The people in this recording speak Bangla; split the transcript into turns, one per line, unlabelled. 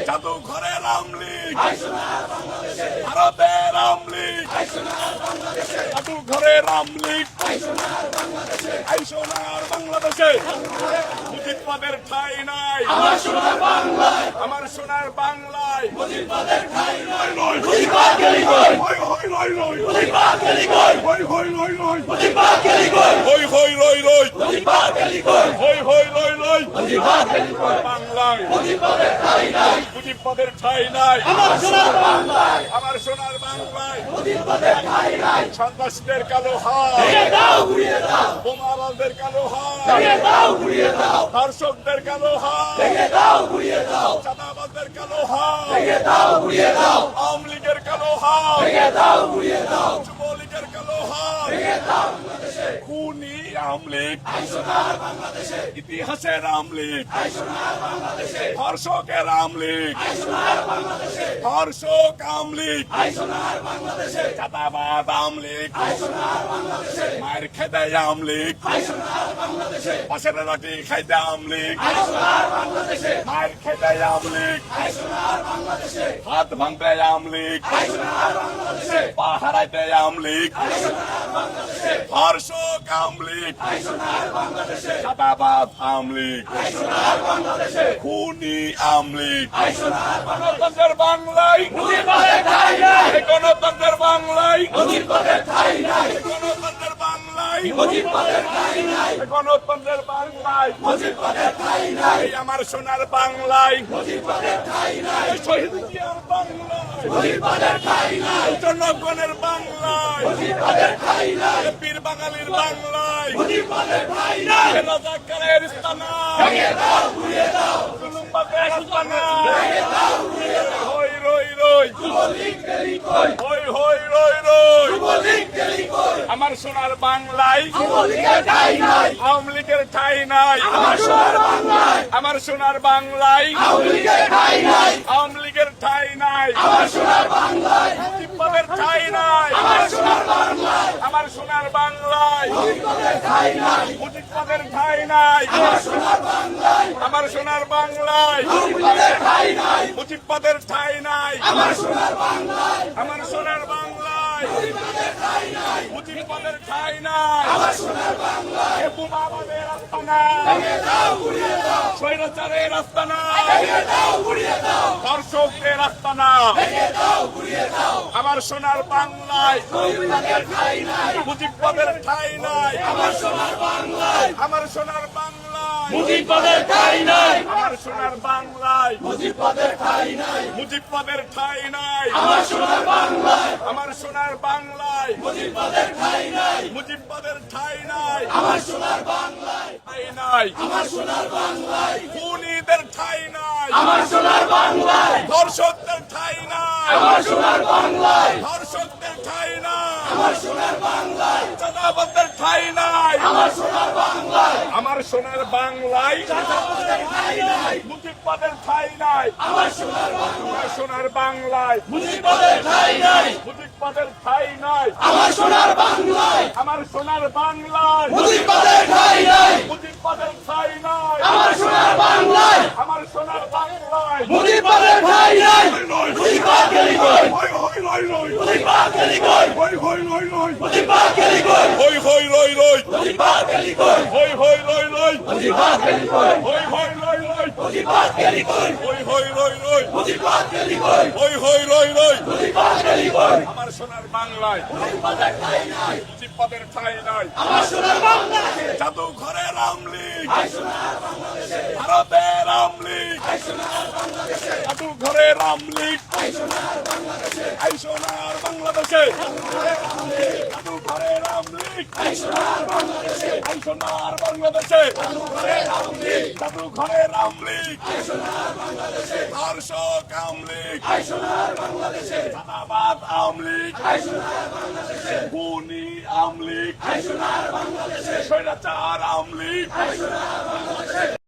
জাদুঘরের আমলিগ, ভারতের আমলিগ, জাদুঘরের আমলিগ, আইসোনার বাংলাদেশে মুজিববাদের ঠাঁই নাই। আমার সোনার বাংলায়, আমার সোনার বাংলায় মুজিববাদের ঠাঁই নাই। মুজিববাদ গেলি কই, হই হই লই লই, মুজিববাদ গেলি কই, হই হই লই লই, মুজিববাদ গেলি কই, হই হই লই লই, মুজিববাদ গেলি কই, হই হই লই লই, মুজিববাদ গেলি কই। বাংলায় মুজিববাদের ঠাঁই নাই, মুজিববাদের ঠাঁই নাই। আমার সোনার বাংলায়, আমার সোনার বাংলায় মুজিববাদের ঠাঁই নাই। সন্ত্রাসীদের কালো হাত ভেঙে দাও, ঘুরিয়ে দাও, বোমাবাজদের কালো হাত ভেঙে দাও, ঘুরিয়ে দাও, ধর্ষকদের কালো হাত ভেঙে দাও, ঘুরিয়ে দাও, চাঁদাবাজদের কালো হাত ভেঙে দাও, ঘুরিয়ে দাও, আওয়ামী লীগের কালো হাত ভেঙে দাও, ঘুরিয়ে দাও, যুবলীগের কালো হাত ভেঙে দাও। খুনি আওয়ামী লীগ, আইসোনার বাংলাদেশে ইতিহাসের আওয়ামী লীগ, আইসোনার বাংলাদেশে ধর্ষকের আওয়ামী লীগ, আইসোনার বাংলাদেশে ধর্ষক আওয়ামী লীগ, আইসোনার বাংলাদেশে চাঁদাবাজ আওয়ামী লীগ, আইসোনার বাংলাদেশে মায়ের খেতে আওয়ামী লীগ, আইসোনার বাংলাদেশে পাশের লাঠি খাইতে আওয়ামী লীগ, আইসোনার বাংলাদেশে মায়ের খেতে আওয়ামী লীগ, আইসোনার বাংলাদেশে হাত ভাঙতে আওয়ামী লীগ, আইসোনার বাংলাদেশে পা হারাইতে আওয়ামী লীগ, আইসোনার বাংলাদেশে ধর্ষক আওয়ামী লীগ, আইসোনার বাংলাদেশে চাঁদাবাজ আওয়ামী লীগ, আইসোনার বাংলাদেশে খুনি আওয়ামী লীগ, আইসোনার গণতন্ত্রের বাংলায় মুজিববাদের ঠাঁই নাই। গণতন্ত্রের বাংলায় মুজিববাদের ঠাঁই নাই। গণতন্ত্রের বাংলায় মুজিববাদের ঠাঁই নাই। গণতন্ত্রের বাংলায় মুজিববাদের ঠাঁই নাই। আমার সোনার বাংলায় মুজিববাদের ঠাঁই নাই। শহীদ জিয়ার বাংলায় মুজিববাদের ঠাঁই নাই। জনগণের বাংলায় মুজিববাদের ঠাঁই নাই। বীর বাঙালির বাংলায় মুজিববাদের ঠাঁই নাই। রাজাকারের স্থানা ভেঙে দাও, ঘুরিয়ে দাও, জুলুমবাদের স্থানা ভেঙে দাও, ঘুরিয়ে দাও। হই রই রই, যুবলীগ গেলি কই, হই হই রই রই, যুবলীগ গেলি কই। আমার সোনার বাংলায় যুবলীগের ঠাঁই নাই, আওয়ামী লীগের ঠাঁই নাই। আমার সোনার বাংলায়, আমার সোনার বাংলায় আওয়ামী লীগের ঠাঁই নাই, আওয়ামী লীগের ঠাঁই নাই। আমার সোনার বাংলায় মুজিববাদের ঠাঁই নাই। আমার সোনার বাংলায়, আমার সোনার বাংলায় মুজিববাদের ঠাঁই নাই, মুজিববাদের ঠাঁই নাই। আমার সোনার বাংলায়, আমার সোনার বাংলায় মুজিববাদের ঠাঁই নাই, মুজিববাদের ঠাঁই নাই। আমার সোনার বাংলায়, আমার সোনার বাংলায় মুজিববাদের ঠাঁই নাই, মুজিববাদের ঠাঁই নাই। আমার সোনার বাংলায় বোমাবাদের আস্তানা ভেঙে দাও, ঘুরিয়ে দাও, স্বৈরাচারের আস্তানা ভেঙে দাও, ঘুরিয়ে দাও, ধর্ষকদের আস্তানা ভেঙে দাও, ঘুরিয়ে দাও। আমার সোনার বাংলায় মুজিববাদের ঠাঁই নাই, মুজিববাদের ঠাঁই নাই। আমার সোনার বাংলায়, আমার সোনার বাংলায় মুজিববাদের ঠাঁই নাই। আমার সোনার বাংলায় মুজিববাদের ঠাঁই নাই, মুজিববাদের ঠাঁই নাই। আমার সোনার বাংলায়, আমার সোনার বাংলায় মুজিববাদের ঠাঁই নাই, মুজিববাদের ঠাঁই নাই। আমার সোনার বাংলায় ঠাঁই নাই, আমার সোনার বাংলায় খুনিদের ঠাঁই নাই। আমার সোনার বাংলায় ধর্ষকদের ঠাঁই নাই। আমার সোনার বাংলায় ধর্ষকদের ঠাঁই নাই। আমার সোনার বাংলায় চাঁদাবাজদের ঠাঁই নাই। আমার সোনার বাংলায়, আমার সোনার বাংলায় চাঁদাবাজদের ঠাঁই নাই, মুজিববাদের ঠাঁই নাই। আমার সোনার বাংলায়, সোনার বাংলায় মুজিববাদের ঠাঁই নাই, মুজিববাদের ঠাঁই নাই। আমার সোনার বাংলায়, আমার সোনার বাংলায় মুজিববাদের ঠাঁই নাই, মুজিববাদের ঠাঁই নাই। আমার সোনার বাংলায়, আমার সোনার বাংলায় মুজিববাদের ঠাঁই নাই। মুজিববাদ গেলি কই, হই হই লই লই, মুজিববাদ গেলি কই, হই হই লই লই, মুজিববাদ গেলি কই, হই হই লই লই, মুজিববাদ গেলি কই, হই হই লই লই, মুজিববাদ গেলি কই, হই হই লই লই, মুজিববাদ গেলি কই, হই হই লই লই, মুজিববাদ গেলি কই, হই হই লই লই, মুজিববাদ গেলি কই। আমার সোনার বাংলায় মুজিববাদের ঠাঁই নাই, মুজিববাদের ঠাঁই নাই। আমার সোনার বাংলায় জাদুঘরের আওয়ামী লীগ, আইসোনার বাংলাদেশে ভারতের আওয়ামী লীগ, আইসোনার বাংলাদেশে জাদুঘরের আওয়ামী লীগ, আইসোনার বাংলাদেশে আইসোনার বাংলাদেশে জাদুঘরের আওয়ামী লীগ, আইসোনার বাংলাদেশে আইসোনার বাংলাদেশে জাদুঘরের আওয়ামী লীগ, জাদুঘরের আওয়ামী লীগ, আইসোনার বাংলাদেশে ধর্ষক আওয়ামী লীগ, আইসোনার বাংলাদেশে চাঁদাবাজ আওয়ামী লীগ, আইসোনার বাংলাদেশে খুনি আওয়ামী লীগ, আইসোনার বাংলাদেশে স্বৈরাচার আওয়ামী লীগ, আইসোনার বাংলাদেশে